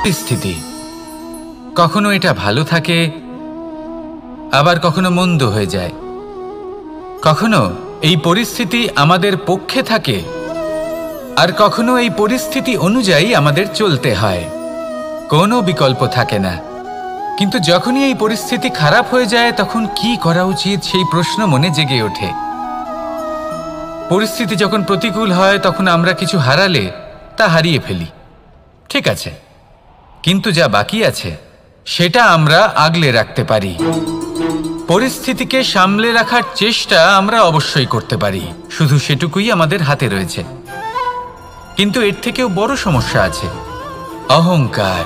পরিস্থিতি কখনো এটা ভালো থাকে, আবার কখনো মন্দ হয়ে যায়। কখনো এই পরিস্থিতি আমাদের পক্ষে থাকে, আর কখনো এই পরিস্থিতি অনুযায়ী আমাদের চলতে হয়। কোনো বিকল্প থাকে না। কিন্তু যখনই এই পরিস্থিতি খারাপ হয়ে যায় তখন কি করা উচিত সেই প্রশ্ন মনে জেগে ওঠে। পরিস্থিতি যখন প্রতিকূল হয় তখন আমরা কিছু হারালে তা হারিয়ে ফেলি, ঠিক আছে, কিন্তু যা বাকি আছে সেটা আমরা আগলে রাখতে পারি। পরিস্থিতিকে সামলে রাখার চেষ্টা আমরা অবশ্যই করতে পারি, শুধু সেটুকুই আমাদের হাতে রয়েছে। কিন্তু এর থেকেও বড় সমস্যা আছে, অহংকার।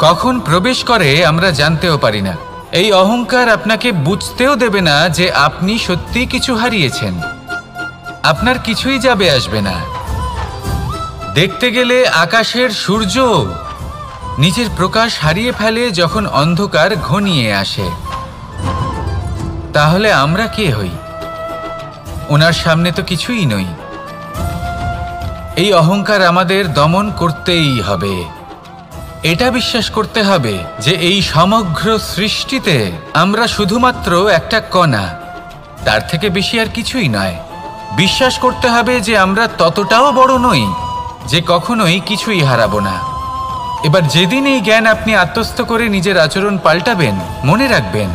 কখন প্রবেশ করে আমরা জানতেও পারি না। এই অহংকার আপনাকে বুঝতেও দেবে না যে আপনি সত্যি কিছু হারিয়েছেন। আপনার কিছুই যাবে আসবে না। দেখতে গেলে আকাশের সূর্য নিজের প্রকাশ হারিয়ে ফেলে যখন অন্ধকার ঘনিয়ে আসে। তাহলে আমরা কে হই? ওনার সামনে তো কিছুই নই। এই অহংকার আমাদের দমন করতেই হবে। এটা বিশ্বাস করতে হবে যে এই সমগ্র সৃষ্টিতে আমরা শুধুমাত্র একটা কণা, তার থেকে বেশি আর কিছুই নয়। বিশ্বাস করতে হবে যে আমরা ততটাও বড় নই যে কখনোই কিছুই হারাবো না। এবার যেদিন এই জ্ঞান আপনি আত্মস্থ করে নিজের আচরণ পাল্টাবেন, মনে রাখবেন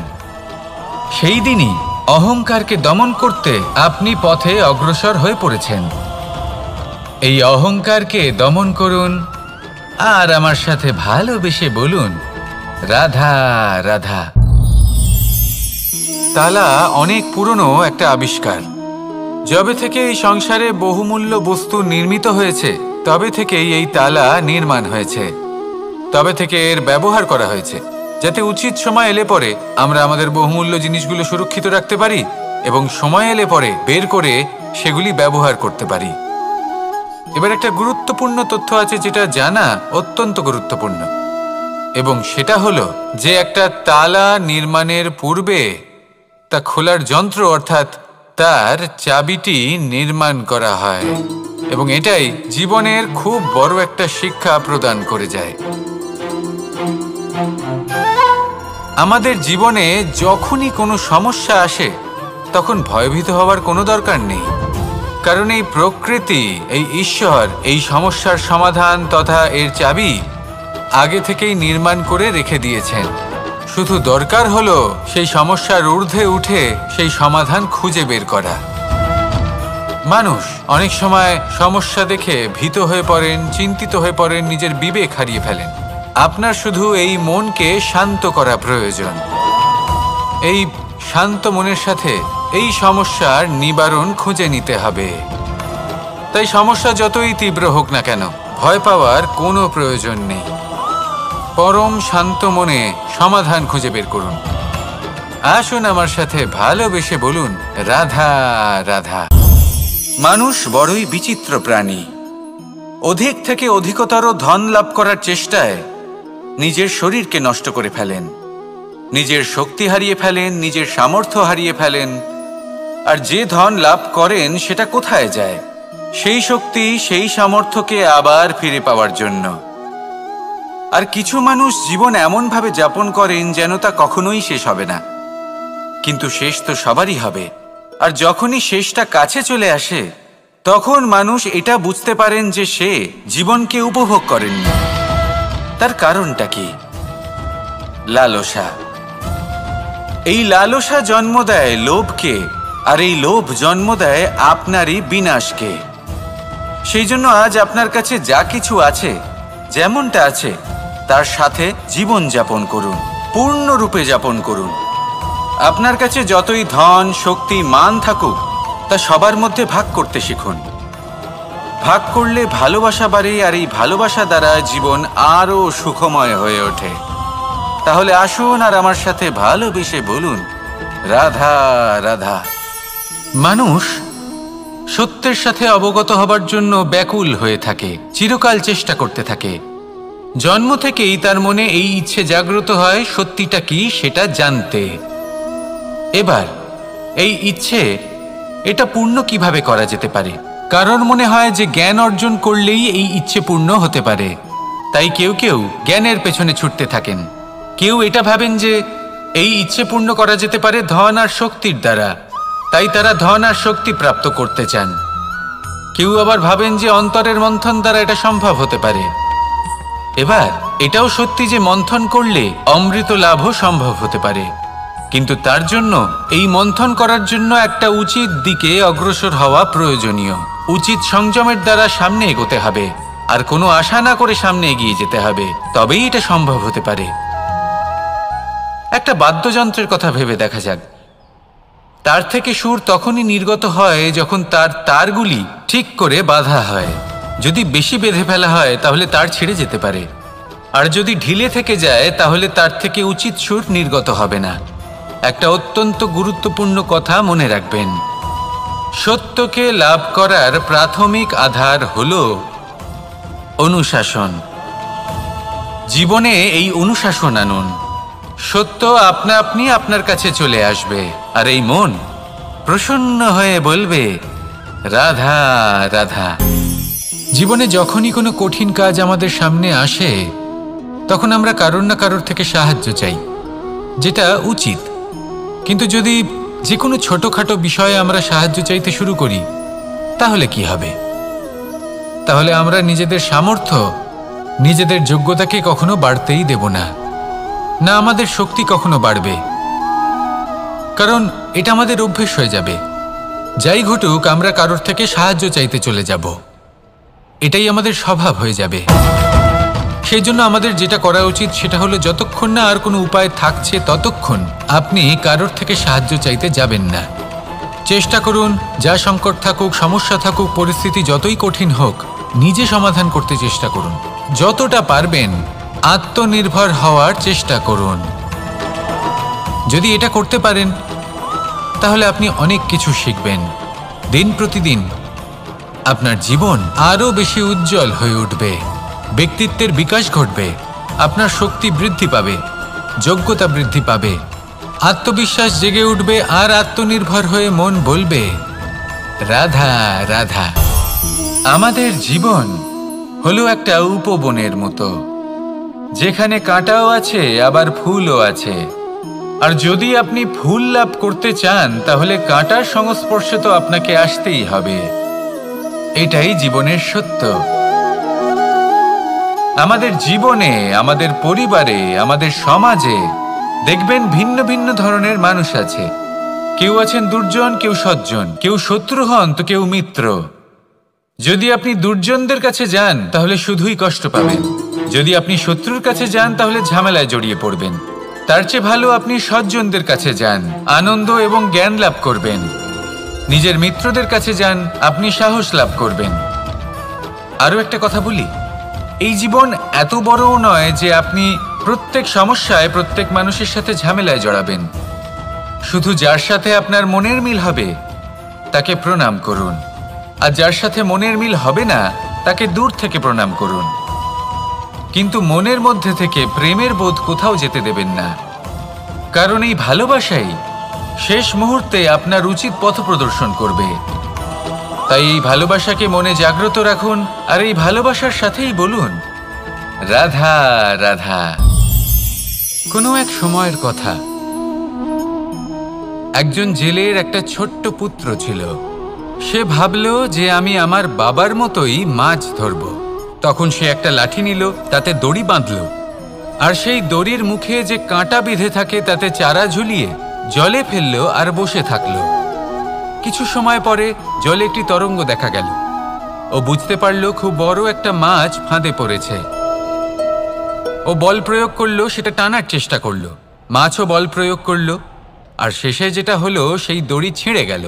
সেই দিনই অহংকারকে দমন করতে আপনি পথে অগ্রসর হয়ে পড়েছেন। এই অহংকারকে দমন করুন আর আমার সাথে ভালোবেসে বলুন, রাধা রাধা। তালা অনেক পুরনো একটা আবিষ্কার। যবে থেকে এই সংসারে বহুমূল্য বস্তু নির্মিত হয়েছে তবে থেকেই এই তালা নির্মাণ হয়েছে। তবে থেকে এর ব্যবহার করা হয়েছে যাতে উচিত সময় এলে পরে আমরা আমাদের বহুমূল্য জিনিসগুলো সুরক্ষিত রাখতে পারি এবং সময় এলে পরে বের করে সেগুলি ব্যবহার করতে পারি। এবার একটা গুরুত্বপূর্ণ তথ্য আছে যেটা জানা অত্যন্ত গুরুত্বপূর্ণ, এবং সেটা হলো যে একটা তালা নির্মাণের পূর্বে তা খোলার যন্ত্র অর্থাৎ তার চাবিটি নির্মাণ করা হয়, এবং এটাই জীবনের খুব বড় একটা শিক্ষা প্রদান করে যায়। আমাদের জীবনে যখনই কোনো সমস্যা আসে তখন ভয়ভীত হওয়ার কোনো দরকার নেই, কারণ এই প্রকৃতি, এই ঈশ্বর এই সমস্যার সমাধান তথা এর চাবি আগে থেকেই নির্মাণ করে রেখে দিয়েছেন। শুধু দরকার হলো সেই সমস্যার ঊর্ধ্বে উঠে সেই সমাধান খুঁজে বের করা। মানুষ অনেক সময় সমস্যা দেখে ভীত হয়ে পড়েন, চিন্তিত হয়ে পড়েন, নিজের বিবেক হারিয়ে ফেলেন। আপনার শুধু এই মনকে শান্ত করা প্রয়োজন। এই শান্ত মনের সাথে এই সমস্যার নিবারণ খুঁজে নিতে হবে। তাই সমস্যা যতই তীব্র হোক না কেন ভয় পাওয়ার কোনো প্রয়োজন নেই। পরম শান্ত মনে সমাধান খুঁজে বের করুন। আসুন আমার সাথে ভালোবেসে বলুন, রাধা রাধা। মানুষ বড়ই বিচিত্র প্রাণী। অধিক থেকে অধিকতর ধন লাভ করার চেষ্টায় নিজের শরীরকে নষ্ট করে ফেলেন, নিজের শক্তি হারিয়ে ফেলেন, নিজের সামর্থ্য হারিয়ে ফেলেন। আর যে ধন লাভ করেন সেটা কোথায় যায়? সেই শক্তি, সেই সামর্থ্যকে আবার ফিরে পাওয়ার জন্য। আর কিছু মানুষ জীবন এমনভাবে যাপন করেন যেন তা কখনোই শেষ হবে না, কিন্তু শেষ তো সবারই হবে। আর যখনই শেষটা কাছে চলে আসে তখন মানুষ এটা বুঝতে পারেন যে সে জীবনকে উপভোগ করেননি। তার কারণটা কি? লালসা। এই লালসা জন্ম দেয় লোভকে, আর এই লোভ জন্ম দেয় আপনারই বিনাশকে। সেই জন্য আজ আপনার কাছে যা কিছু আছে, যেমনটা আছে তার সাথে জীবন যাপন করুন, পূর্ণরূপে যাপন করুন। আপনার কাছে যতই ধন, শক্তি, মান থাকুক তা সবার মধ্যে ভাগ করতে শিখুন। ভাগ করলে ভালোবাসা বাড়ে, আর এই ভালোবাসা দ্বারা জীবন আরও সুখময় হয়ে ওঠে। তাহলে আসুন আর আমার সাথে ভালোবেসে বলুন, রাধা রাধা। মানুষ সত্যের সাথে অবগত হবার জন্য ব্যাকুল হয়ে থাকে, চিরকাল চেষ্টা করতে থাকে। জন্ম থেকেই তার মনে এই ইচ্ছে জাগ্রত হয় সত্যিটা কি সেটা জানতে। এবার এই ইচ্ছে এটা পূর্ণ কিভাবে করা যেতে পারে? কারণ মনে হয় যে জ্ঞান অর্জন করলেই এই ইচ্ছে পূর্ণ হতে পারে। তাই কেউ কেউ জ্ঞানের পেছনে ছুটতে থাকেন। কেউ এটা ভাবেন যে এই ইচ্ছে পূর্ণ করা যেতে পারে ধন আর শক্তির দ্বারা, তাই তারা ধন আর শক্তি প্রাপ্ত করতে চান। কেউ আবার ভাবেন যে অন্তরের মন্থন দ্বারা এটা সম্ভব হতে পারে। এবার এটাও সত্যি যে মন্থন করলে অমৃত লাভও সম্ভব হতে পারে, কিন্তু তার জন্য এই মন্থন করার জন্য একটা উচিত দিকে অগ্রসর হওয়া প্রয়োজনীয়। উচিত সংযমের দ্বারা সামনে এগোতে হবে, আর কোনো আশা না করে সামনে এগিয়ে যেতে হবে, তবেই এটা সম্ভব হতে পারে। একটা বাদ্যযন্ত্রের কথা ভেবে দেখা যাক। তার থেকে সুর তখনই নির্গত হয় যখন তার তারগুলি ঠিক করে বাঁধা হয়। যদি বেশি বেঁধে ফেলা হয় তাহলে তার ছিঁড়ে যেতে পারে, আর যদি ঢিলে থেকে যায় তাহলে তার থেকে উচিত সুর নির্গত হবে না। একটা অত্যন্ত গুরুত্বপূর্ণ কথা মনে রাখবেন, সত্যকে লাভ করার প্রাথমিক আধার হল অনুশাসন। জীবনে এই অনুশাসন আনুন, সত্য আপনা আপনি আপনার কাছে চলে আসবে, আর এই মন প্রসন্ন হয়ে বলবে রাধা রাধা। জীবনে যখনই কোনো কঠিন কাজ আমাদের সামনে আসে তখন আমরা কারোর না কারোর থেকে সাহায্য চাই, যেটা উচিত। কিন্তু যদি যে কোনো ছোটখাটো বিষয়ে আমরা সাহায্য চাইতে শুরু করি তাহলে কি হবে? তাহলে আমরা নিজেদের সামর্থ্য, নিজেদের যোগ্যতাকে কখনো বাড়তেই দেব না, না আমাদের শক্তি কখনো বাড়বে, কারণ এটা আমাদের অভ্যেস হয়ে যাবে। যাই ঘটুক আমরা কারোর থেকে সাহায্য চাইতে চলে যাব, এটাই আমাদের স্বভাব হয়ে যাবে। সেই জন্য আমাদের যেটা করা উচিত সেটা হলো যতক্ষণ না আর কোনো উপায় থাকছে ততক্ষণ আপনি কারোর থেকে সাহায্য চাইতে যাবেন না। চেষ্টা করুন, যা সংকট থাকুক, সমস্যা থাকুক, পরিস্থিতি যতই কঠিন হোক, নিজে সমাধান করতে চেষ্টা করুন। যতটা পারবেন আত্মনির্ভর হওয়ার চেষ্টা করুন। যদি এটা করতে পারেন তাহলে আপনি অনেক কিছু শিখবেন। দিন প্রতিদিন আপনার জীবন আরও বেশি উজ্জ্বল হয়ে উঠবে, ব্যক্তিত্বের বিকাশ ঘটবে, আপনার শক্তি বৃদ্ধি পাবে, যোগ্যতা বৃদ্ধি পাবে, আত্মবিশ্বাস জেগে উঠবে, আর আত্মনির্ভর হয়ে মন বলবে রাধা রাধা। আমাদের জীবন হলো একটা উপবনের মতো, যেখানে কাঁটাও আছে আবার ফুলও আছে। আর যদি আপনি ফুল লাভ করতে চান তাহলে কাঁটার সংস্পর্শে তো আপনাকে আসতেই হবে। এটাই জীবনের সত্য। আমাদের জীবনে, আমাদের পরিবারে, আমাদের সমাজে দেখবেন ভিন্ন ভিন্ন ধরনের মানুষ আছে। কেউ আছেন দুর্জন, কেউ সজ্জন, কেউ শত্রু হন তো কেউ মিত্র। যদি আপনি দুর্জনদের কাছে যান তাহলে শুধুই কষ্ট পাবেন, যদি আপনি শত্রুর কাছে যান তাহলে ঝামেলায় জড়িয়ে পড়বেন। তার চেয়ে ভালো আপনি সজ্জনদের কাছে যান, আনন্দ এবং জ্ঞান লাভ করবেন। নিজের মিত্রদের কাছে যান, আপনি সাহস লাভ করবেন। আরও একটা কথা বলি, এই জীবন এত বড়ও নয় যে আপনি প্রত্যেক সমস্যায় প্রত্যেক মানুষের সাথে ঝামেলায় জড়াবেন। শুধু যার সাথে আপনার মনের মিল হবে তাকে প্রণাম করুন, আর যার সাথে মনের মিল হবে না তাকে দূর থেকে প্রণাম করুন। কিন্তু মনের মধ্যে থেকে প্রেমের বোধ কোথাও যেতে দেবেন না, কারণ এই ভালোবাসাই শেষ মুহূর্তে আপনার উচিত পথ প্রদর্শন করবে। তাই এই ভালোবাসাকে মনে জাগ্রত রাখুন, আর এই ভালোবাসার সাথেই বলুন রাধা রাধা। কোনো এক সময়ের কথা, একজন জেলের একটা ছোট্ট পুত্র ছিল। সে ভাবল যে আমি আমার বাবার মতোই মাছ ধরব। তখন সে একটা লাঠি নিল, তাতে দড়ি বাঁধল, আর সেই দড়ির মুখে যে কাঁটা বিঁধে থাকে তাতে চারা ঝুলিয়ে জলে ফেলল আর বসে থাকল। কিছু সময় পরে জলে একটি তরঙ্গ দেখা গেল। ও বুঝতে পারল খুব বড় একটা মাছ ফাঁদে পড়েছে। ও বল প্রয়োগ করলো, সেটা টানার চেষ্টা করলো, মাছও বল প্রয়োগ করলো, আর শেষে যেটা হলো সেই দড়ি ছিঁড়ে গেল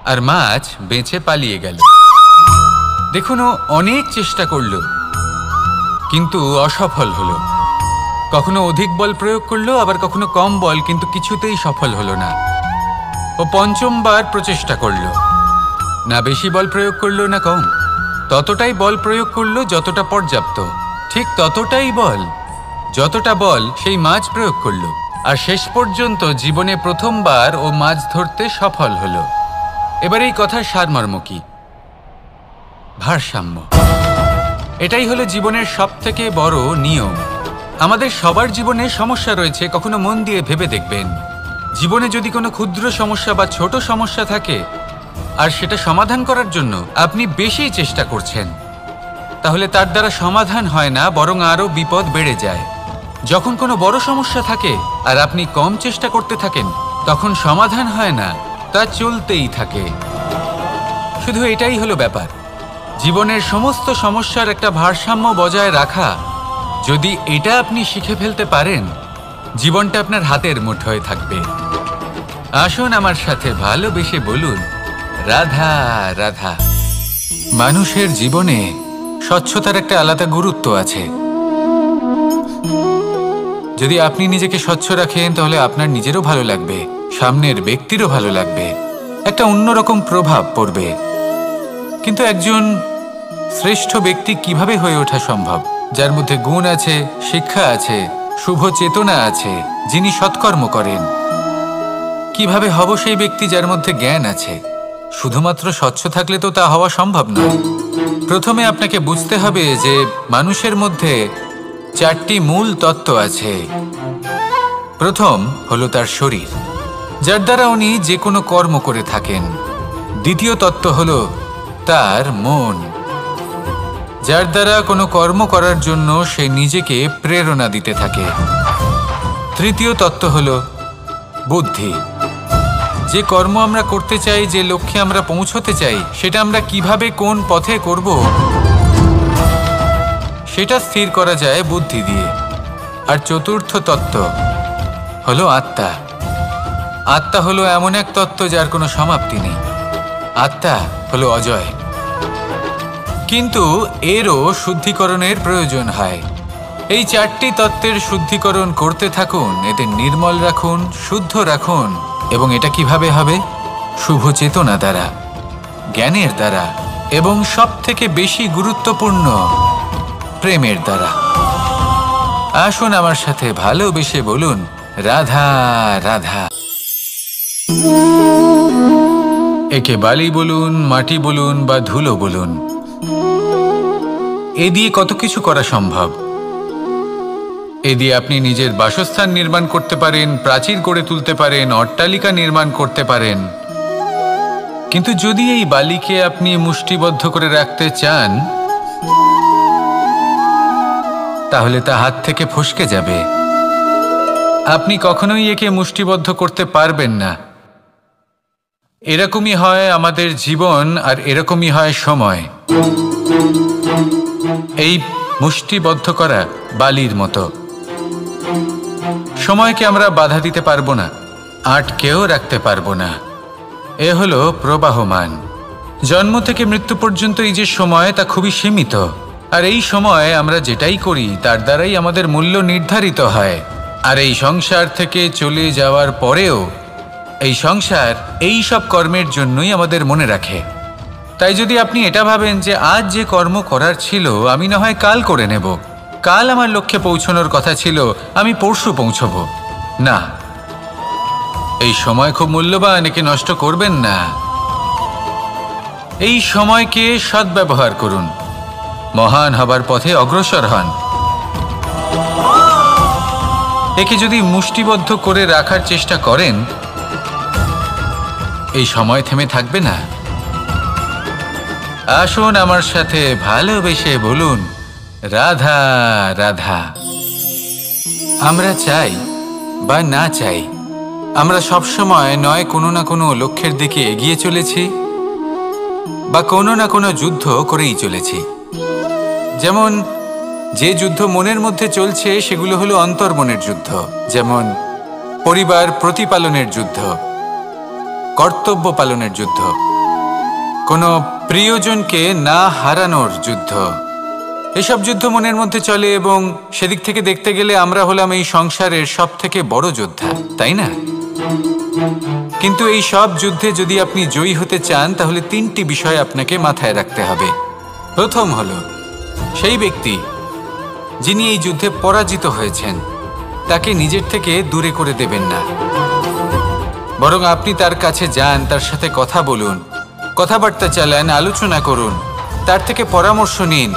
আর মাছ বেঁচে পালিয়ে গেল। দেখুন, ও অনেক চেষ্টা করলো কিন্তু অসফল হলো। কখনো অধিক বল প্রয়োগ করলো, আবার কখনো কম বল, কিন্তু কিছুতেই সফল হলো না। ও পঞ্চমবার প্রচেষ্টা করলো, না বেশি বল প্রয়োগ করলো না কম, ততটাই বল প্রয়োগ করলো যতটা পর্যাপ্ত, ঠিক ততটাই বল, যতটা বল সেই মাছ প্রয়োগ করলো, আর শেষ পর্যন্ত জীবনে প্রথমবার ও মাছ ধরতে সফল হলো। এবার এই কথার সারমর্ম কি? ভারসাম্য। এটাই হলো জীবনের সবথেকে বড় নিয়ম। আমাদের সবার জীবনে সমস্যা রয়েছে, কখনো মন দিয়ে ভেবে দেখবেন। জীবনে যদি কোনো ক্ষুদ্র সমস্যা বা ছোট সমস্যা থাকে আর সেটা সমাধান করার জন্য আপনি বেশি চেষ্টা করছেন, তাহলে তার দ্বারা সমাধান হয় না, বরং আরও বিপদ বেড়ে যায়। যখন কোনো বড় সমস্যা থাকে আর আপনি কম চেষ্টা করতে থাকেন, তখন সমাধান হয় না, তা চলতেই থাকে। শুধু এটাই হলো ব্যাপার। জীবনের সমস্ত সমস্যার একটা ভারসাম্য বজায় রাখা, যদি এটা আপনি শিখে ফেলতে পারেন, জীবনটা আপনার হাতের মুঠোয় থাকবে। আসুন আমার সাথে ভালোবেসে বলুন, রাধা রাধা। মানুষের জীবনে স্বচ্ছতার একটা আলাদা গুরুত্ব আছে। যদি আপনি নিজেকে স্বচ্ছ রাখেন, তাহলে আপনার নিজেরও ভালো লাগবে, সামনের ব্যক্তিরও ভালো লাগবে, একটা অন্যরকম প্রভাব পড়বে। কিন্তু একজন শ্রেষ্ঠ ব্যক্তি কিভাবে হয়ে ওঠা সম্ভব? যার মধ্যে গুণ আছে, শিক্ষা আছে, শুভ চেতনা আছে, যিনি সৎকর্ম করেন। কিভাবে হব সেই ব্যক্তি যার মধ্যে জ্ঞান আছে? শুধুমাত্র স্বচ্ছ থাকলে তো তা হওয়া সম্ভব নয়। প্রথমে আপনাকে বুঝতে হবে যে মানুষের মধ্যে 4টি মূল তত্ত্ব আছে। প্রথম হলো তার শরীর, যার দ্বারা উনি যে কোনো কর্ম করে থাকেন। দ্বিতীয় তত্ত্ব হলো তার মন, যার দ্বারা কোনো কর্ম করার জন্য সে নিজেকে প্রেরণা দিতে থাকে। তৃতীয় তত্ত্ব হলো বুদ্ধি, যে কর্ম আমরা করতে চাই, যে লক্ষ্যে আমরা পৌঁছতে চাই, সেটা আমরা কিভাবে কোন পথে করব সেটা স্থির করা যায় বুদ্ধি দিয়ে। আর চতুর্থ তত্ত্ব হলো আত্মা। আত্মা হলো এমন এক তত্ত্ব যার কোনো সমাপ্তি নেই। আত্মা হলো অজয়। কিন্তু এরও শুদ্ধিকরণের প্রয়োজন হয়। এই 4টি তত্ত্বের শুদ্ধিকরণ করতে থাকুন, এদের নির্মল রাখুন, শুদ্ধ রাখুন। এবং এটা কিভাবে হবে? শুভ চেতনা দ্বারা, জ্ঞানের দ্বারা, এবং সবথেকে বেশি গুরুত্বপূর্ণ প্রেমের দ্বারা। আসুন আমার সাথে ভালোবেসে বলুন, রাধা রাধা। একে বালি বলুন, মাটি বলুন বা ধুলো বলুন, এ দিয়ে কত কিছু করা সম্ভব। এ দিয়ে আপনি নিজের বাসস্থান নির্মাণ করতে পারেন, প্রাচীর গড়ে তুলতে পারেন, অট্টালিকা নির্মাণ করতে পারেন। কিন্তু যদি এই বালিকে আপনি মুষ্টিবদ্ধ করে রাখতে চান, তাহলে তা হাত থেকে ফসকে যাবে। আপনি কখনোই একে মুষ্টিবদ্ধ করতে পারবেন না। এরকমই হয় আমাদের জীবন, আর এরকমই হয় সময়। এই মুষ্টিবদ্ধ করা বালির মতো। সময়কে আমরা বাধা দিতে পারবো না, আটকেও রাখতে পারবো না। এ হলো প্রবাহমান। জন্ম থেকে মৃত্যু পর্যন্ত এই যে সময়, তা খুবই সীমিত। আর এই সময় আমরা যেটাই করি তার দ্বারাই আমাদের মূল্য নির্ধারিত হয়। আর এই সংসার থেকে চলে যাওয়ার পরেও এই সংসার এই সব কর্মের জন্যই আমাদের মনে রাখে। তাই যদি আপনি এটা ভাবেন যে আজ যে কর্ম করার ছিল আমি না হয় কাল করে নেব, কাল আমার লক্ষ্যে পৌঁছানোর কথা ছিল আমি পরশু পৌঁছবো, না, এই সময় খুব মূল্যবান, একে নষ্ট করবেন না। এই সময়কে সদ্ব্যবহার করুন, মহান হবার পথে অগ্রসর হন। একে যদি মুষ্টিবদ্ধ করে রাখার চেষ্টা করেন, এই সময় থেমে থাকবে না। আসুন আমার সাথে ভালোবেসে বলুন, রাধা রাধা। আমরা চাই বা না চাই, আমরা সবসময় নয় কোনো না কোনো লক্ষ্যের দিকে এগিয়ে চলেছি বা কোনো না কোনো যুদ্ধ করেই চলেছি। যেমন যে যুদ্ধ মনের মধ্যে চলছে সেগুলো হলো অন্তর্মনের যুদ্ধ, যেমন পরিবার প্রতিপালনের যুদ্ধ, কর্তব্য পালনের যুদ্ধ, কোনো প্রিয়জনকে না হারানোর যুদ্ধ। এসব যুদ্ধ মনের মধ্যে চলে এবং সেদিক থেকে দেখতে গেলে আমরা হলাম এই সংসারের সব থেকে বড় যোদ্ধা, তাই না? কিন্তু এই সব যুদ্ধে যদি আপনি জয়ী হতে চান, তাহলে 3টি বিষয় আপনাকে মাথায় রাখতে হবে। প্রথম হলো সেই ব্যক্তি যিনি এই যুদ্ধে পরাজিত হয়েছেন তাকে নিজের থেকে দূরে করে দেবেন না, বরং আপনি তার কাছে যান, তার সাথে কথা বলুন, কথাবার্তা চালান, আলোচনা করুন, তার থেকে পরামর্শ নিন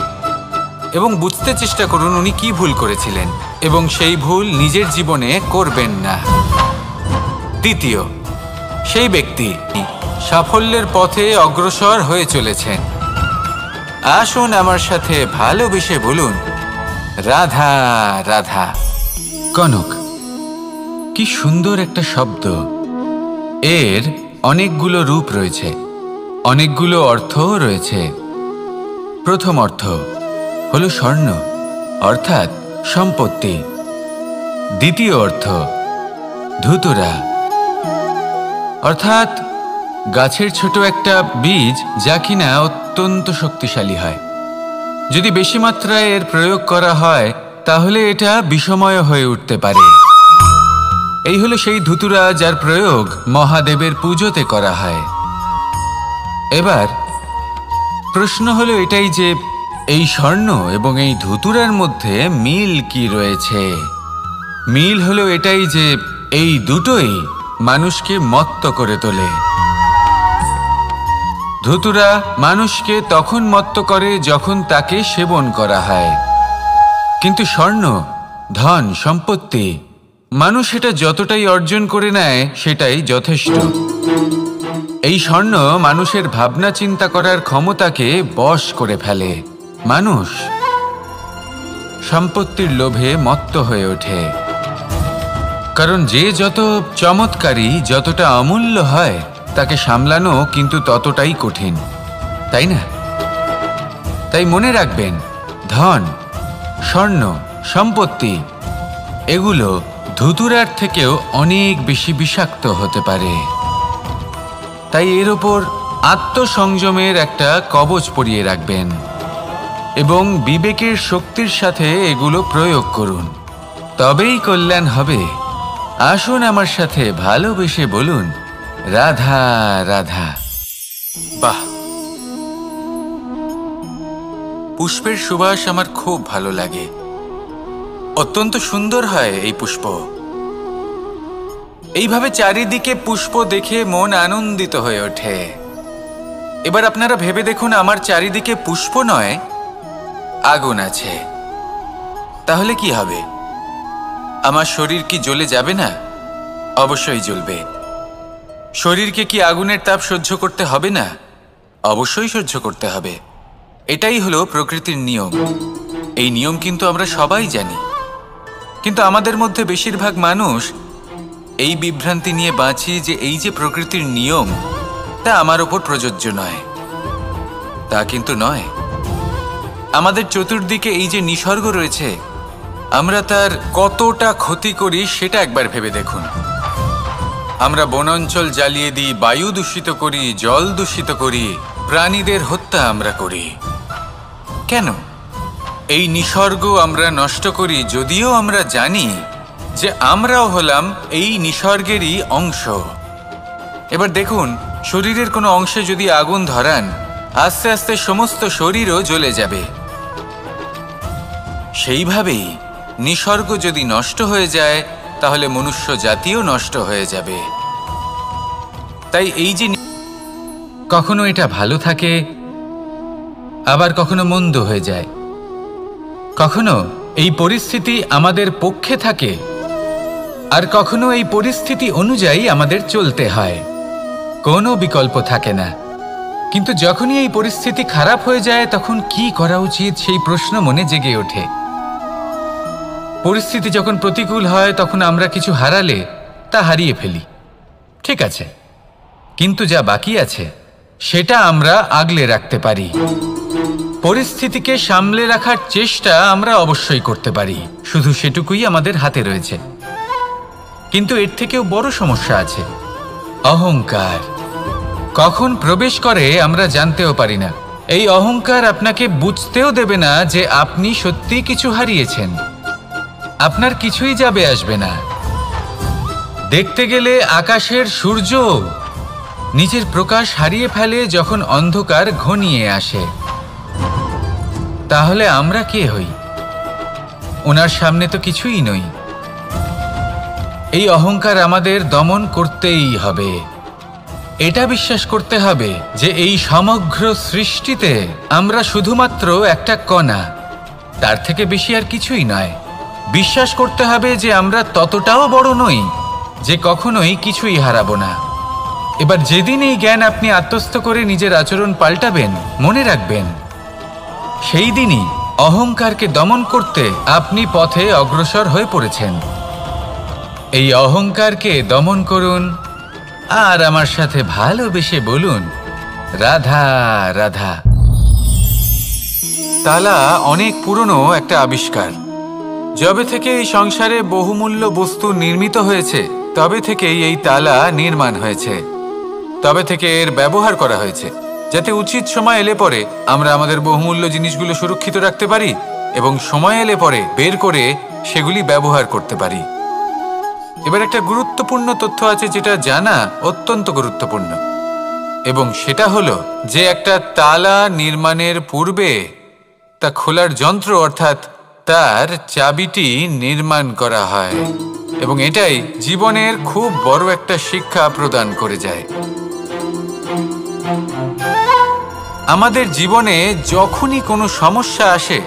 এবং বুঝতে চেষ্টা করুন উনি কি ভুল করেছিলেন এবং সেই ভুল নিজের জীবনে করবেন না। দ্বিতীয়, সেই ব্যক্তি সাফল্যের পথে অগ্রসর হয়ে চলেছেন। আসুন আমার সাথে ভালোবেসে বলুন, রাধা রাধা। কনক, কি সুন্দর একটা শব্দ। এর অনেকগুলো রূপ রয়েছে, অনেকগুলো অর্থও রয়েছে। প্রথম অর্থ হলো স্বর্ণ, অর্থাৎ সম্পত্তি। দ্বিতীয় অর্থ ধুতুরা, অর্থাৎ গাছের ছোট একটা বীজ যা কিনা অত্যন্ত শক্তিশালী হয়। যদি বেশি মাত্রায় এর প্রয়োগ করা হয় তাহলে এটা বিষময় হয়ে উঠতে পারে। এই হলো সেই ধুতুরা যার প্রয়োগ মহাদেবের পুজোতে করা হয়। এবার প্রশ্ন হলো এটাই যে এই স্বর্ণ এবং এই ধুতুরার মধ্যে মিল কি রয়েছে। মিল হলো এটাই যে এই দুটোই মানুষকে মত্ত করে তোলে। ধুতুরা মানুষকে তখন মত্ত করে যখন তাকে সেবন করা হয়, কিন্তু স্বর্ণ, ধন, সম্পত্তি, মানুষ এটা যতটাই অর্জন করে নেয় সেটাই যথেষ্ট। এই স্বর্ণ মানুষের ভাবনা চিন্তা করার ক্ষমতাকে বশ করে ফেলে। মানুষ সম্পত্তির লোভে মত্ত হয়ে ওঠে, কারণ যে যত চমৎকারী, যতটা অমূল্য হয় তাকে সামলানো কিন্তু ততটাই কঠিন, তাই না? তাই মনে রাখবেন, ধন, স্বর্ণ, সম্পত্তি এগুলো ধুতুরার থেকেও অনেক বেশি বিষাক্ত হতে পারে। তাই এর ওপর আত্মসংযমের একটা কবচ পরিয়ে রাখবেন এবং বিবেকের শক্তির সাথে এগুলো প্রয়োগ করুন, তবেই কল্যাণ হবে। আসুন আমার সাথে ভালোবেসে বলুন, রাধা রাধা। বাহ, পুষ্পের সুবাস আমার খুব ভালো লাগে। অত্যন্ত সুন্দর হয় এই পুষ্প। এইভাবে চারিদিকে পুষ্প দেখে মন আনন্দিত হয়ে ওঠে। এবার আপনারা ভেবে দেখুন, আমার চারিদিকে পুষ্প নয়, আগুন আছে। তাহলে কি হবে? আমার শরীর কি জ্বলে যাবে না? অবশ্যই জ্বলবে। শরীরকে কি আগুনের তাপ সহ্য করতে হবে না? অবশ্যই সহ্য করতে হবে। এটাই হলো প্রকৃতির নিয়ম। এই নিয়ম কিন্তু আমরা সবাই জানি, কিন্তু আমাদের মধ্যে বেশিরভাগ মানুষ এই বিভ্রান্তি নিয়ে বাঁচি যে এই যে প্রকৃতির নিয়ম তা আমার ওপর প্রযোজ্য নয়। তা কিন্তু নয়। আমাদের চতুর্দিকে এই যে নিসর্গ রয়েছে, আমরা তার কতটা ক্ষতি করি সেটা একবার ভেবে দেখুন। আমরা বনাঞ্চল জ্বালিয়ে দিই, বায়ু দূষিত করি, জল দূষিত করি, প্রাণীদের হত্যা আমরা করি। কেন? এই নিসর্গ আমরা নষ্ট করি, যদিও আমরা জানি যে আমরাও হলাম এই নিসর্গেরই অংশ। এবার দেখুন, শরীরের কোনো অংশে যদি আগুন ধরান, আস্তে আস্তে সমস্ত শরীরও জ্বলে যাবে। সেইভাবেই নিসর্গ যদি নষ্ট হয়ে যায় তাহলে মনুষ্য জাতিও নষ্ট হয়ে যাবে। তাই এই যে কখনো এটা ভালো থাকে, আবার কখনো মন্দ হয়ে যায়। কখনো এই পরিস্থিতি আমাদের পক্ষে থাকে, আর কখনো এই পরিস্থিতি অনুযায়ী আমাদের চলতে হয়। কোনো বিকল্প থাকে না। কিন্তু যখনই এই পরিস্থিতি খারাপ হয়ে যায় তখন কি করা উচিত সেই প্রশ্ন মনে জেগে ওঠে। পরিস্থিতি যখন প্রতিকূল হয় তখন আমরা কিছু হারালে তা হারিয়ে ফেলি, ঠিক আছে, কিন্তু যা বাকি আছে সেটা আমরা আগলে রাখতে পারি। পরিস্থিতিকে সামলে রাখার চেষ্টা আমরা অবশ্যই করতে পারি, শুধু সেটুকুই আমাদের হাতে রয়েছে। কিন্তু এর থেকেও বড় সমস্যা আছে, অহংকার। কখন প্রবেশ করে আমরা জানতেও পারি না। এই অহংকার আপনাকে বুঝতেও দেবে না যে আপনি সত্যি কিছু হারিয়েছেন। আপনার কিছুই যাবে আসবে না। দেখতে গেলে আকাশের সূর্য নিজের প্রকাশ হারিয়ে ফেলে যখন অন্ধকার ঘনিয়ে আসে। তাহলে আমরা কে হই? ওনার সামনে তো কিছুই নই। এই অহংকার আমাদের দমন করতেই হবে। এটা বিশ্বাস করতে হবে যে এই সমগ্র সৃষ্টিতে আমরা শুধুমাত্র একটা কণা, তার থেকে বেশি আর কিছুই নয়। বিশ্বাস করতে হবে যে আমরা ততটাও বড় নই যে কখনোই কিছুই হারাবো না। এবার যেদিন এই জ্ঞান আপনি আত্মস্থ করে নিজের আচরণ পাল্টাবেন, মনে রাখবেন সেই দিনই অহংকারকে দমন করতে আপনি পথে অগ্রসর হয়ে পড়েছেন। এই অহংকারকে দমন করুন আর আমার সাথে ভালোবেসে বলুন, রাধা রাধা। তালা অনেক পুরনো একটা আবিষ্কার। যবে থেকে এই সংসারে বহুমূল্য বস্তু নির্মিত হয়েছে, তবে থেকেই এই তালা নির্মাণ হয়েছে। তবে থেকে এর ব্যবহার করা হয়েছে, যাতে উচিত সময় এলে পরে আমরা আমাদের বহুমূল্য জিনিসগুলো সুরক্ষিত রাখতে পারি এবং সময় এলে পরে বের করে সেগুলি ব্যবহার করতে পারি। এবার একটা গুরুত্বপূর্ণ তথ্য আছে যেটা জানা অত্যন্ত গুরুত্বপূর্ণ, এবং সেটা হলো যে একটা তালা নির্মাণের পূর্বে তা খোলার যন্ত্র অর্থাৎ তার চাবিটি নির্মাণ করা হয়, এবং এটাই জীবনের খুব বড় একটা শিক্ষা প্রদান করে যায়। আমাদের জীবনে যখনই কোনো সমস্যা আসে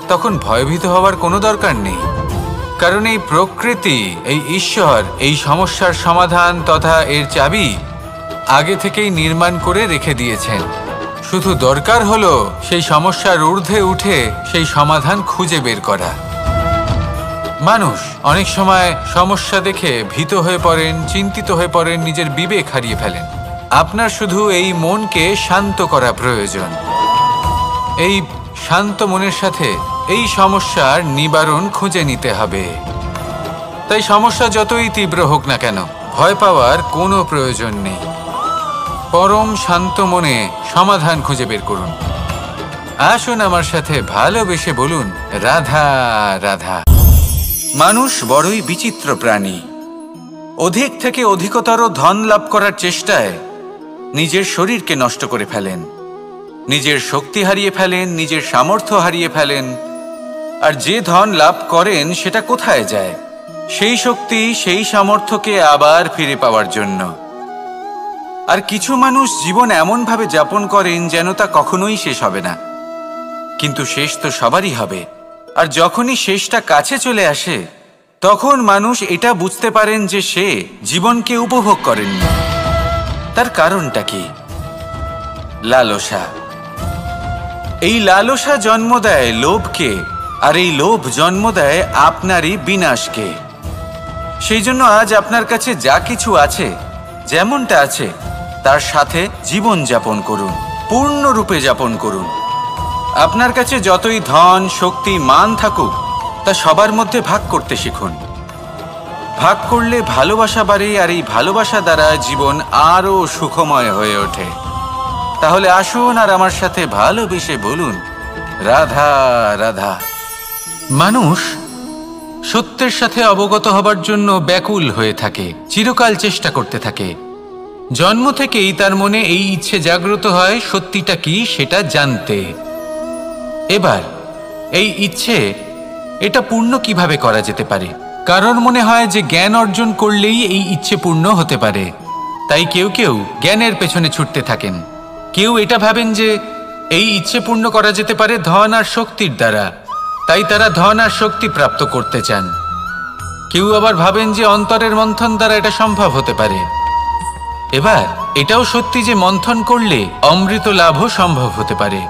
তখন ভয়ভীত হওয়ার কোনো দরকার নেই, কারণ এই প্রকৃতি, এই ঈশ্বর এই সমস্যার সমাধান তথা এর চাবি আগে থেকেই নির্মাণ করে রেখে দিয়েছেন। শুধু দরকার হলো সেই সমস্যার ঊর্ধ্বে উঠে সেই সমাধান খুঁজে বের করা। মানুষ অনেক সময় সমস্যা দেখে ভীত হয়ে পড়েন, চিন্তিত হয়ে পড়েন, নিজের বিবেক হারিয়ে ফেলেন। আপনার শুধু এই মনকে শান্ত করা প্রয়োজন। এই শান্ত মনের সাথে এই সমস্যার নিবারণ খুঁজে নিতে হবে। তাই সমস্যা যতই তীব্র হোক না কেন, ভয় পাওয়ার কোনো প্রয়োজন নেই। পরম শান্ত মনে সমাধান খুঁজে বের করুন। আসুন আমার সাথে ভালোবেসে বলুন, রাধা রাধা। মানুষ বড়ই বিচিত্র প্রাণী। অধিক থেকে অধিকতর ধন লাভ করার চেষ্টায় নিজের শরীরকে নষ্ট করে ফেলেন, নিজের শক্তি হারিয়ে ফেলেন, নিজের সামর্থ্য হারিয়ে ফেলেন। আর যে ধন লাভ করেন সেটা কোথায় যায়? সেই শক্তি, সেই সামর্থ্যকে আবার ফিরে পাওয়ার জন্য। আর কিছু মানুষ জীবন এমনভাবে যাপন করেন যেন তা কখনোই শেষ হবে না, কিন্তু শেষ তো সবারই হবে। আর যখনই শেষটা কাছে চলে আসে তখন মানুষ এটা বুঝতে পারেন যে সে জীবনকে উপভোগ করেননি। তার কারণটা কি? লালসা। এই লালসা জন্ম দেয় লোভকে, আর এই লোভ জন্ম দেয় আপনারই বিনাশকে। সেই জন্য আজ আপনার কাছে যা কিছু আছে, যেমনটা আছে তার সাথে জীবন যাপন করুন, পূর্ণরূপে যাপন করুন। আপনার কাছে যতই ধন, শক্তি, মান থাকুক, তা সবার মধ্যে ভাগ করতে শিখুন। ভাগ করলে ভালোবাসা বাড়ে, আর এই ভালোবাসা দ্বারা জীবন আরও সুখময় হয়ে ওঠে। তাহলে আসুন আর আমার সাথে ভালোবেসে বলুন, রাধা রাধা। মানুষ সত্যের সাথে অবগত হবার জন্য ব্যাকুল হয়ে থাকে, চিরকাল চেষ্টা করতে থাকে। জন্ম থেকেই তার মনে এই ইচ্ছে জাগ্রত হয় সত্যিটা কি সেটা জানতে। এবার এই ইচ্ছে, এটা পূর্ণ কিভাবে করা যেতে পারে? কারণ মনে হয় যে জ্ঞান অর্জন করলেই এই ইচ্ছে পূর্ণ হতে পারে। তাই কেউ কেউ জ্ঞানের পেছনে ছুটতে থাকেন। কেউ এটা ভাবেন যে এই ইচ্ছে পূর্ণ করা যেতে পারে ধন আর শক্তির দ্বারা, তাই তারা ধন আর শক্তি প্রাপ্ত করতে চান। কেউ আবার ভাবেন যে অন্তরের মন্থন দ্বারা এটা সম্ভব হতে পারে। এবার এটাও সত্যি যে মন্থন করলে অমৃত লাভও সম্ভব হতে পারে,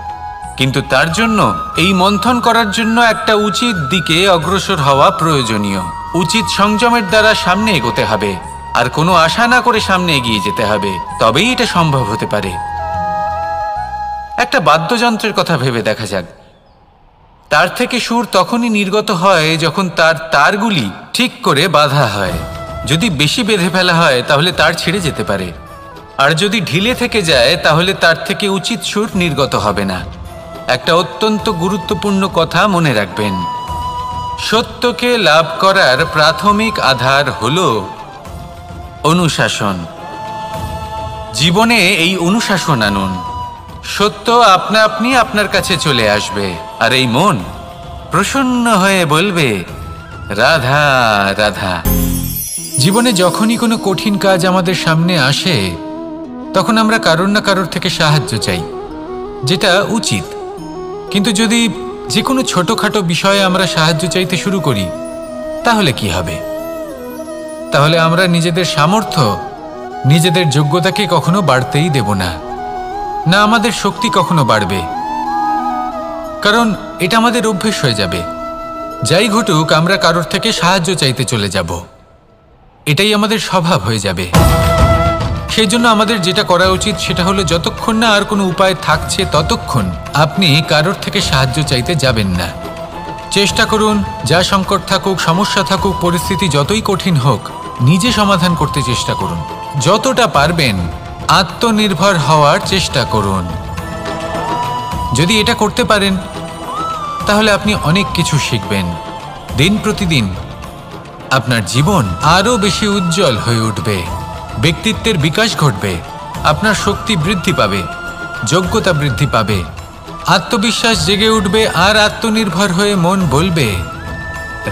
কিন্তু তার জন্য এই মন্থন করার জন্য একটা উচিত দিকে অগ্রসর হওয়া প্রয়োজনীয়। উচিত সংযমের দ্বারা সামনে এগোতে হবে, আর কোনো আশা না করে সামনে এগিয়ে যেতে হবে, তবেই এটা সম্ভব হতে পারে। একটা বাদ্যযন্ত্রের কথা ভেবে দেখা যাক। তার থেকে সুর তখনই নির্গত হয় যখন তার তারগুলি ঠিক করে বাঁধা হয়। যদি বেশি বেঁধে ফেলা হয় তাহলে তার ছিঁড়ে যেতে পারে, আর যদি ঢিলে থেকে যায় তাহলে তার থেকে উচিত সুর নির্গত হবে না। একটা অত্যন্ত গুরুত্বপূর্ণ কথা মনে রাখবেন, সত্যকে লাভ করার প্রাথমিক আধার হল অনুশাসন। জীবনে এই অনুশাসন আনুন, সত্য আপনা আপনি আপনার কাছে চলে আসবে, আর এই মন প্রসন্ন হয়ে বলবে, রাধা রাধা। জীবনে যখনই কোনো কঠিন কাজ আমাদের সামনে আসে তখন আমরা কারোর না কারোর থেকে সাহায্য চাই, যেটা উচিত। কিন্তু যদি যে কোনো ছোটখাটো বিষয়ে আমরা সাহায্য চাইতে শুরু করি, তাহলে কি হবে? তাহলে আমরা নিজেদের সামর্থ্য, নিজেদের যোগ্যতাকে কখনো বাড়তেই দেব না, না আমাদের শক্তি কখনো বাড়বে, কারণ এটা আমাদের অভ্যেস হয়ে যাবে। যাই ঘটুক, আমরা কারোর থেকে সাহায্য চাইতে চলে যাব, এটাই আমাদের স্বভাব হয়ে যাবে। সেই জন্য আমাদের যেটা করা উচিত সেটা হলো, যতক্ষণ না আর কোনো উপায় থাকছে ততক্ষণ আপনি কারোর থেকে সাহায্য চাইতে যাবেন না। চেষ্টা করুন, যা সংকট থাকুক, সমস্যা থাকুক, পরিস্থিতি যতই কঠিন হোক, নিজে সমাধান করতে চেষ্টা করুন। যতটা পারবেন আত্মনির্ভর হওয়ার চেষ্টা করুন। যদি এটা করতে পারেন তাহলে আপনি অনেক কিছু শিখবেন। দিন প্রতিদিন আপনার জীবন আরও বেশি উজ্জ্বল হয়ে উঠবে, ব্যক্তিত্বের বিকাশ ঘটবে, আপনার শক্তি বৃদ্ধি পাবে, যোগ্যতা বৃদ্ধি পাবে, আত্মবিশ্বাস জেগে উঠবে, আর আত্মনির্ভর হয়ে মন বলবে,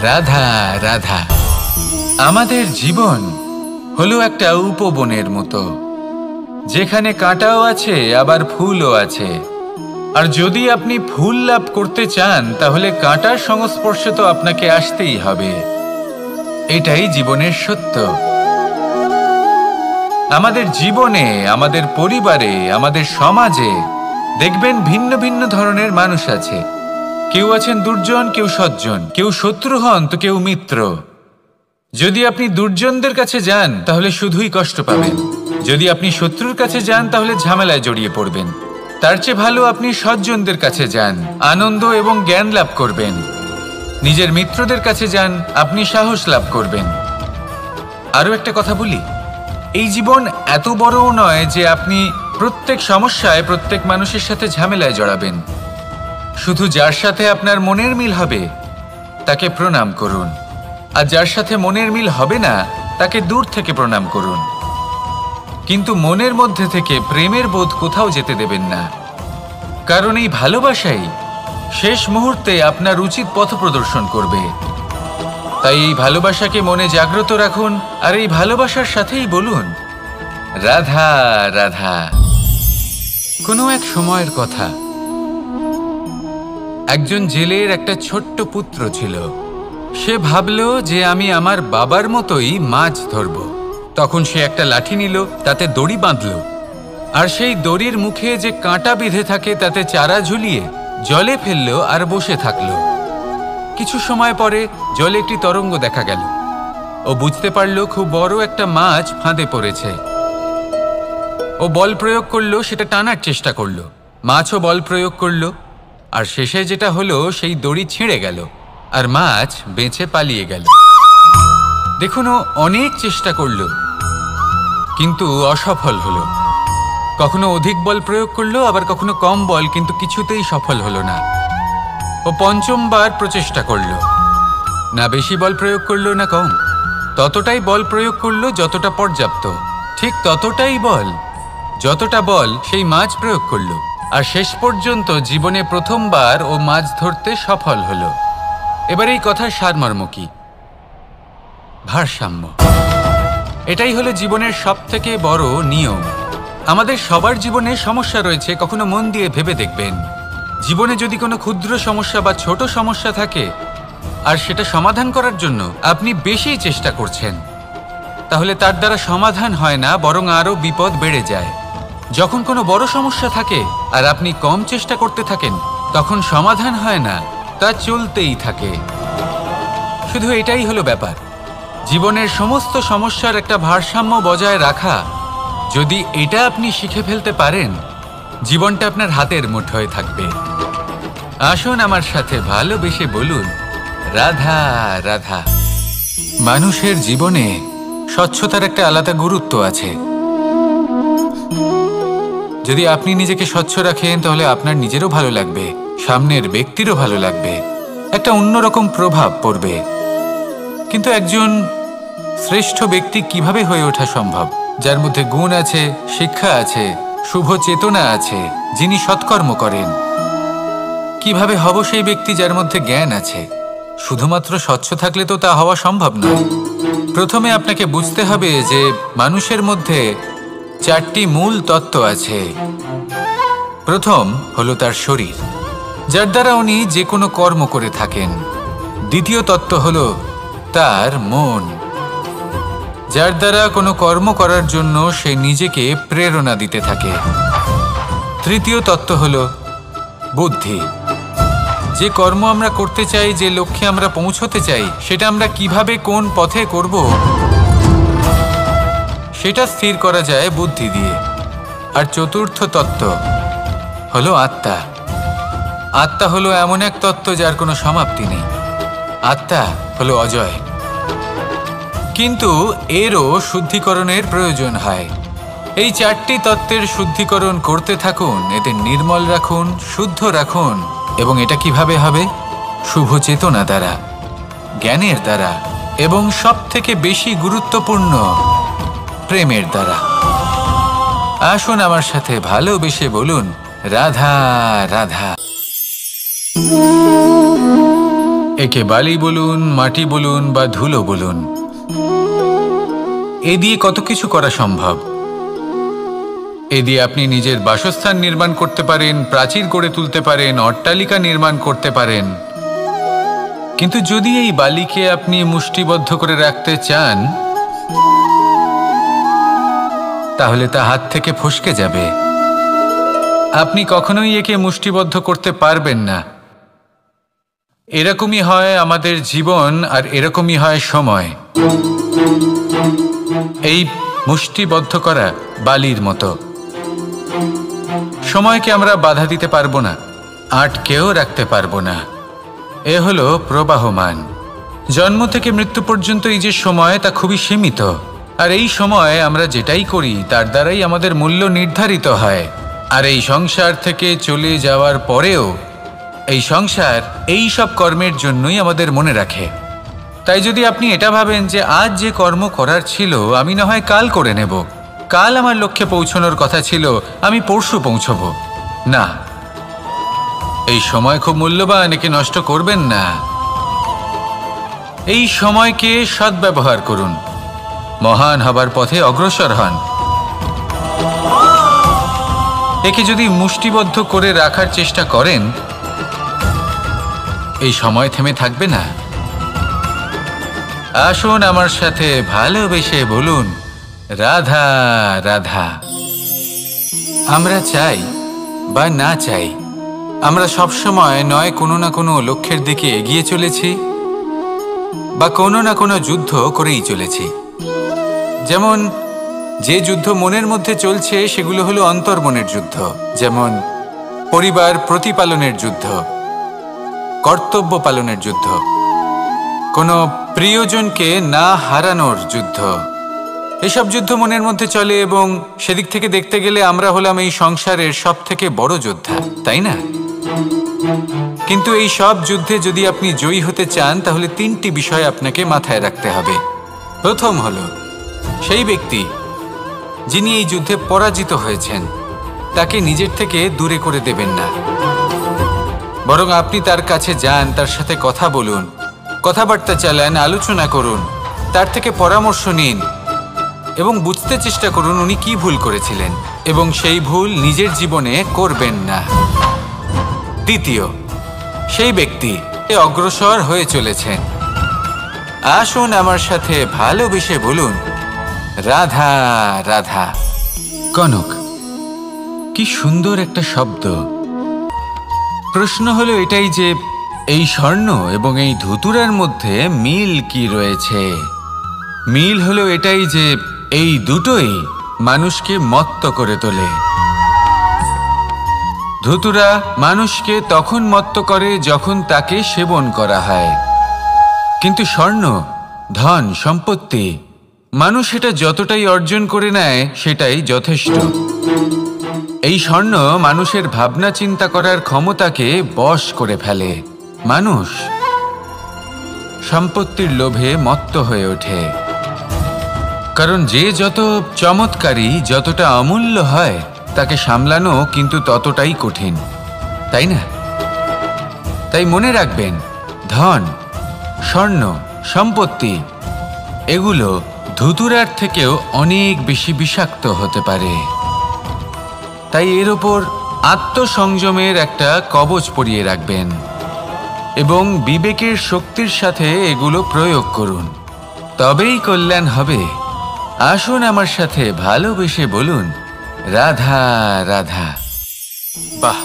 রাধা রাধা। আমাদের জীবন হলো একটা উপবনের মতো, যেখানে কাঁটাও আছে আবার ফুলও আছে। আর যদি আপনি ফুল লাভ করতে চান তাহলে কাঁটার সংস্পর্শে তো আপনাকে আসতেই হবে। এটাই জীবনের সত্য। আমাদের জীবনে, আমাদের পরিবারে, আমাদের সমাজে দেখবেন ভিন্ন ভিন্ন ধরনের মানুষ আছে। কেউ আছেন দুর্জন, কেউ সজ্জন, কেউ শত্রু হন তো কেউ মিত্র। যদি আপনি দুর্জনদের কাছে যান তাহলে শুধুই কষ্ট পাবেন, যদি আপনি শত্রুর কাছে যান তাহলে ঝামেলায় জড়িয়ে পড়বেন। তার চেয়ে ভালো আপনি সজ্জনদের কাছে যান, আনন্দ এবং জ্ঞান লাভ করবেন। নিজের মিত্রদের কাছে যান, আপনি সাহস লাভ করবেন। আরও একটা কথা বলি, এই জীবন এত বড়ও নয় যে আপনি প্রত্যেক সমস্যায় প্রত্যেক মানুষের সাথে ঝামেলায় জড়াবেন। শুধু যার সাথে আপনার মনের মিল হবে তাকে প্রণাম করুন, আর যার সাথে মনের মিল হবে না তাকে দূর থেকে প্রণাম করুন। কিন্তু মনের মধ্যে থেকে প্রেমের বোধ কোথাও যেতে দেবেন না, কারণ এই ভালোবাসাই শেষ মুহূর্তে আপনার উচিত পথ প্রদর্শন করবে। তাই এই ভালোবাসাকে মনে জাগ্রত রাখুন, আর এই ভালোবাসার সাথেই বলুন, রাধা রাধা। কোনো এক সময়ের কথা, একজন জেলের একটা ছোট্ট পুত্র ছিল। সে ভাবল যে আমি আমার বাবার মতোই মাছ ধরব। তখন সে একটা লাঠি নিল, তাতে দড়ি বাঁধল, আর সেই দড়ির মুখে যে কাঁটা বিঁধে থাকে তাতে চারা ঝুলিয়ে জলে ফেলল আর বসে থাকল। কিছু সময় পরে জলে একটি তরঙ্গ দেখা গেল। ও বুঝতে পারল খুব বড় একটা মাছ ফাঁদে পড়েছে। ও বল প্রয়োগ করলো, সেটা টানার চেষ্টা করলো, মাছও বল প্রয়োগ করলো, আর শেষে যেটা হলো সেই দড়ি ছিঁড়ে গেল আর মাছ বেঁচে পালিয়ে গেল। দেখুন, ও অনেক চেষ্টা করলো কিন্তু অসফল হলো। কখনো অধিক বল প্রয়োগ করলো, আবার কখনো কম বল, কিন্তু কিছুতেই সফল হলো না। ও পঞ্চমবার প্রচেষ্টা করলো, না বেশি বল প্রয়োগ করলো না কম, ততটাই বল প্রয়োগ করলো যতটা পর্যাপ্ত, ঠিক ততটাই বল, যতটা বল সেই মাছ প্রয়োগ করলো। আর শেষ পর্যন্ত জীবনে প্রথমবার ও মাছ ধরতে সফল হলো। এবার এই কথার সারমর্ম কি? ভারসাম্য। এটাই হলো জীবনের সবথেকে বড় নিয়ম। আমাদের সবার জীবনে সমস্যা রয়েছে, কখনো মন দিয়ে ভেবে দেখবেন। জীবনে যদি কোনো ক্ষুদ্র সমস্যা বা ছোট সমস্যা থাকে আর সেটা সমাধান করার জন্য আপনি বেশি চেষ্টা করছেন, তাহলে তার দ্বারা সমাধান হয় না, বরং আরও বিপদ বেড়ে যায়। যখন কোনো বড় সমস্যা থাকে আর আপনি কম চেষ্টা করতে থাকেন, তখন সমাধান হয় না, তা চলতেই থাকে। শুধু এটাই হলো ব্যাপার। জীবনের সমস্ত সমস্যার একটা ভারসাম্য বজায় রাখা, যদি এটা আপনি শিখে ফেলতে পারেন, জীবনটা আপনার হাতের মুঠোয় থাকবে। আসুন আমার সাথে ভালোবেসে বলুন, রাধা রাধা। মানুষের জীবনে স্বচ্ছতার একটা আলাদা গুরুত্ব আছে। যদি আপনি নিজেকে স্বচ্ছ রাখেন তাহলে আপনার নিজেরও ভালো লাগবে, সামনের ব্যক্তিরও ভালো লাগবে, একটা অন্যরকম প্রভাব পড়বে। কিন্তু একজন শ্রেষ্ঠ ব্যক্তি কিভাবে হয়ে ওঠা সম্ভব? যার মধ্যে গুণ আছে, শিক্ষা আছে, শুভ চেতনা আছে, যিনি সৎকর্ম করেন। কিভাবে হব সেই ব্যক্তি যার মধ্যে জ্ঞান আছে? শুধুমাত্র স্বচ্ছ থাকলে তো তা হওয়া সম্ভব নয়। প্রথমে আপনাকে বুঝতে হবে যে মানুষের মধ্যে 4টি মূল তত্ত্ব আছে। প্রথম হলো তার শরীর, যার দ্বারা উনি যে কোনো কর্ম করে থাকেন। দ্বিতীয় তত্ত্ব হল তার মন, যার দ্বারা কোনো কর্ম করার জন্য সে নিজেকে প্রেরণা দিতে থাকে। তৃতীয় তত্ত্ব হল বুদ্ধি, যে কর্ম আমরা করতে চাই, যে লক্ষ্যে আমরা পৌঁছতে চাই, সেটা আমরা কিভাবে কোন পথে করব সেটা স্থির করা যায় বুদ্ধি দিয়ে। আর চতুর্থ তত্ত্ব হলো আত্মা। আত্মা হলো এমন এক তত্ত্ব যার কোনো সমাপ্তি নেই। আত্মা হলো অজয়, কিন্তু এরও শুদ্ধিকরণের প্রয়োজন হয়। এই চারটি তত্ত্বের শুদ্ধিকরণ করতে থাকুন, এদের নির্মল রাখুন, শুদ্ধ রাখুন। এবং এটা কিভাবে হবে? শুভ চেতনা দ্বারা, জ্ঞানের দ্বারা, এবং সবথেকে বেশি গুরুত্বপূর্ণ প্রেমের দ্বারা। আসুন আমার সাথে ভালোবেসে বলুন, রাধা রাধা। একে বালি বলুন, মাটি বলুন বা ধুলো বলুন, এ দিয়ে কত কিছু করা সম্ভব। এ দিয়ে আপনি নিজের বাসস্থান নির্মাণ করতে পারেন, প্রাচীর গড়ে তুলতে পারেন, অট্টালিকা নির্মাণ করতে পারেন। কিন্তু যদি এই বালিকে আপনি মুষ্টিবদ্ধ করে রাখতে চান, তাহলে তা হাত থেকে ফসকে যাবে। আপনি কখনোই একে মুষ্টিবদ্ধ করতে পারবেন না। এরকমই হয় আমাদের জীবন, আর এরকমই হয় সময়। এই মুষ্টিবদ্ধ করা বালির মতো। সময়কে আমরা বাধা দিতে পারবো না, আটকেও রাখতে পারবো না। এ হলো প্রবাহমান। জন্ম থেকে মৃত্যু পর্যন্ত এই যে সময়, তা খুবই সীমিত। আর এই সময় আমরা যেটাই করি তার দ্বারাই আমাদের মূল্য নির্ধারিত হয়। আর এই সংসার থেকে চলে যাওয়ার পরেও এই সংসার এই সব কর্মের জন্যই আমাদের মনে রাখে। তাই যদি আপনি এটা ভাবেন যে আজ যে কর্ম করার ছিল আমি না হয় কাল করে নেব, কাল আমার লক্ষ্যে পৌঁছানোর কথা ছিল আমি পরশু পৌঁছব, না, এই সময় খুব মূল্যবান, একে নষ্ট করবেন না। এই সময়কে সদ্ব্যবহার করুন, মহান হবার পথে অগ্রসর হন। একে যদি মুষ্টিবদ্ধ করে রাখার চেষ্টা করেন, এই সময় থেমে থাকবে না। আসুন আমার সাথে ভালোবেসে বলুন, রাধা রাধা। আমরা চাই বা না চাই, আমরা সবসময় নয় কোনো না কোনো লক্ষ্যের দিকে এগিয়ে চলেছি বা কোনো না কোনো যুদ্ধ করেই চলেছি। যেমন যে যুদ্ধ মনের মধ্যে চলছে সেগুলো হলো অন্তর্মনের যুদ্ধ, যেমন পরিবার প্রতিপালনের যুদ্ধ, কর্তব্য পালনের যুদ্ধ, কোনো প্রিয়জনকে না হারানোর যুদ্ধ। এসব যুদ্ধ মনের মধ্যে চলে এবং সেদিক থেকে দেখতে গেলে আমরা হলাম এই সংসারের সব থেকে বড় যোদ্ধা, তাই না? কিন্তু এই সব যুদ্ধে যদি আপনি জয়ী হতে চান তাহলে তিনটি বিষয় আপনাকে মাথায় রাখতে হবে। প্রথম হলো সেই ব্যক্তি যিনি এই যুদ্ধে পরাজিত হয়েছেন তাকে নিজের থেকে দূরে করে দেবেন না, বরং আপনি তার কাছে যান, তার সাথে কথা বলুন, কথাবার্তা চালান, আলোচনা করুন, তার থেকে পরামর্শ নিন এবং বুঝতে চেষ্টা করুন উনি কি ভুল করেছিলেন এবং সেই ভুল নিজের জীবনে করবেন না। দ্বিতীয়, সেই ব্যক্তি অগ্রসর হয়ে চলেছেন। আসুন আমার সাথে ভালোবেসে বলুন, রাধা রাধা। কনক, কি সুন্দর একটা শব্দ। প্রশ্ন হলো এটাই যে এই স্বর্ণ এবং এই ধুতুরার মধ্যে মিল কি রয়েছে? মিল হলো এটাই যে এই দুটোই মানুষকে মত্ত করে তোলে। ধুতুরা মানুষকে তখন মত্ত করে যখন তাকে সেবন করা হয়, কিন্তু স্বর্ণ, ধন, সম্পত্তি, মানুষ এটা যতটাই অর্জন করে নেয় সেটাই যথেষ্ট। এই স্বর্ণ মানুষের ভাবনা চিন্তা করার ক্ষমতাকে বশ করে ফেলে। মানুষ সম্পত্তির লোভে মত্ত হয়ে ওঠে, কারণ যে যত চমৎকারী, যতটা অমূল্য হয় তাকে সামলানো কিন্তু ততটাই কঠিন, তাই না? তাই মনে রাখবেন, ধন, স্বর্ণ, সম্পত্তি এগুলো ধুতুরার থেকেও অনেক বেশি বিষাক্ত হতে পারে। তাই এর ওপর আত্মসংযমের একটা কবচ পরিয়ে রাখবেন এবং বিবেকের শক্তির সাথে এগুলো প্রয়োগ করুন, তবেই কল্যাণ হবে। আসুন আমার সাথে ভালোবেসে বলুন, রাধা রাধা। বাহ,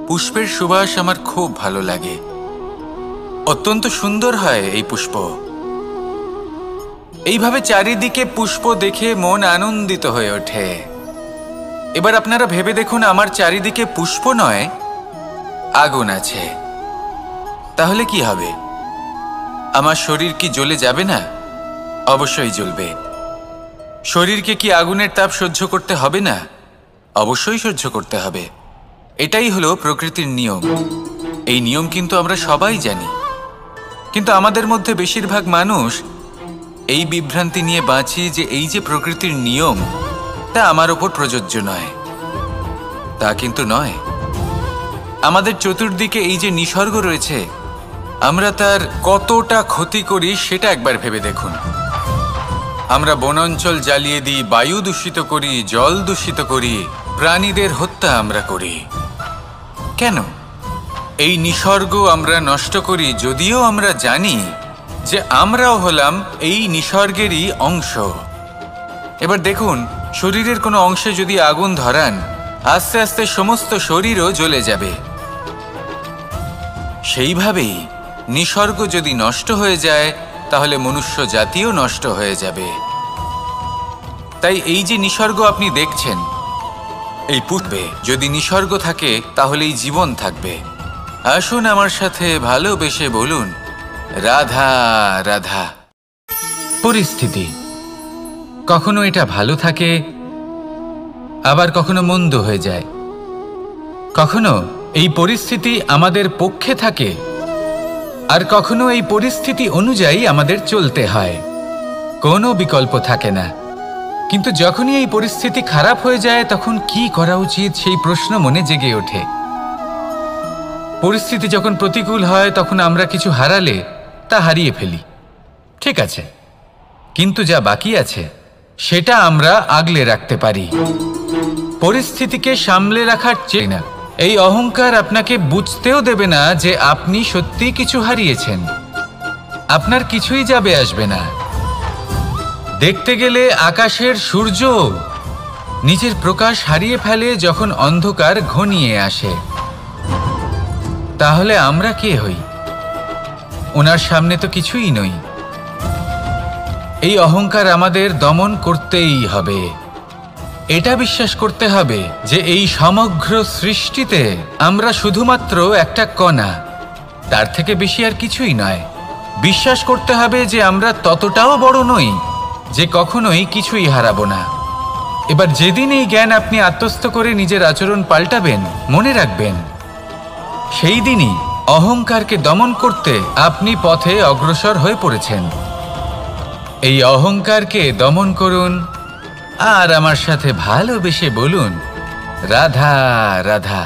পুষ্পের সুবাস আমার খুব ভালো লাগে। অত্যন্ত সুন্দর হয় এই পুষ্প। এইভাবে চারিদিকে পুষ্প দেখে মন আনন্দিত হয়ে ওঠে। এবার আপনারা ভেবে দেখুন, আমার চারিদিকে পুষ্প নয়, আগুন আছে। তাহলে কি হবে? আমার শরীর কি জ্বলে যাবে না? অবশ্যই জ্বলবে। শরীরকে কি আগুনের তাপ সহ্য করতে হবে না? অবশ্যই সহ্য করতে হবে। এটাই হলো প্রকৃতির নিয়ম। এই নিয়ম কিন্তু আমরা সবাই জানি, কিন্তু আমাদের মধ্যে বেশিরভাগ মানুষ এই বিভ্রান্তি নিয়ে বাঁচি যে এই যে প্রকৃতির নিয়ম, তা আমার ওপর প্রযোজ্য নয়। তা কিন্তু নয়। আমাদের চতুর্দিকে এই যে নিসর্গ রয়েছে, আমরা তার কতটা ক্ষতি করি সেটা একবার ভেবে দেখুন। আমরা বনাঞ্চল জ্বালিয়ে দিই, বায়ু দূষিত করি, জল দূষিত করি, প্রাণীদের হত্যা আমরা করি। কেন? এই নিসর্গ আমরা নষ্ট করি, যদিও আমরা জানি যে আমরাও হলাম এই নিসর্গেরই অংশ। এবার দেখুন, শরীরের কোনো অংশে যদি আগুন ধরান, আস্তে আস্তে সমস্ত শরীরও জ্বলে যাবে। সেইভাবেই নিসর্গ যদি নষ্ট হয়ে যায়, তাহলে মনুষ্য জাতিও নষ্ট হয়ে যাবে। তাই এই যে নিসর্গ আপনি দেখছেন, এই পুষ্পে যদি নিসর্গ থাকে তাহলেই জীবন থাকবে। আসুন আমার সাথে ভালোবেসে বলুন, রাধা রাধা। পরিস্থিতি কখনো এটা ভালো থাকে, আবার কখনো মন্দ হয়ে যায়। কখনো এই পরিস্থিতি আমাদের পক্ষে থাকে, আর কখনো এই পরিস্থিতি অনুযায়ী আমাদের চলতে হয়। কোনো বিকল্প থাকে না। কিন্তু যখনই এই পরিস্থিতি খারাপ হয়ে যায়, তখন কি করা উচিত সেই প্রশ্ন মনে জেগে ওঠে। পরিস্থিতি যখন প্রতিকূল হয়, তখন আমরা কিছু হারালে তা হারিয়ে ফেলি, ঠিক আছে, কিন্তু যা বাকি আছে সেটা আমরা আগলে রাখতে পারি। পরিস্থিতিকে সামলে রাখার চেয়ে না, এই অহংকার আপনাকে বুঝতেও দেবে না যে আপনি সত্যি কিছু হারিয়েছেন। আপনার কিছুই যাবে আসবে না। দেখতে গেলে আকাশের সূর্য নিজের প্রকাশ হারিয়ে ফেলে যখন অন্ধকার ঘনিয়ে আসে। তাহলে আমরা কে হই? ওনার সামনে তো কিছুই নই। এই অহংকার আমাদের দমন করতেই হবে। এটা বিশ্বাস করতে হবে যে এই সমগ্র সৃষ্টিতে আমরা শুধুমাত্র একটা কণা, তার থেকে বেশি আর কিছুই নয়। বিশ্বাস করতে হবে যে আমরা ততটাও বড় নই যে কখনোই কিছুই হারাবো না। এবার যেদিন এই জ্ঞান আপনি আত্মস্থ করে নিজের আচরণ পাল্টাবেন, মনে রাখবেন সেই দিনই অহংকারকে দমন করতে আপনি পথে অগ্রসর হয়ে পড়েছেন। এই অহংকারকে দমন করুন আর আমার সাথে ভালোবেসে বলুন, রাধা রাধা।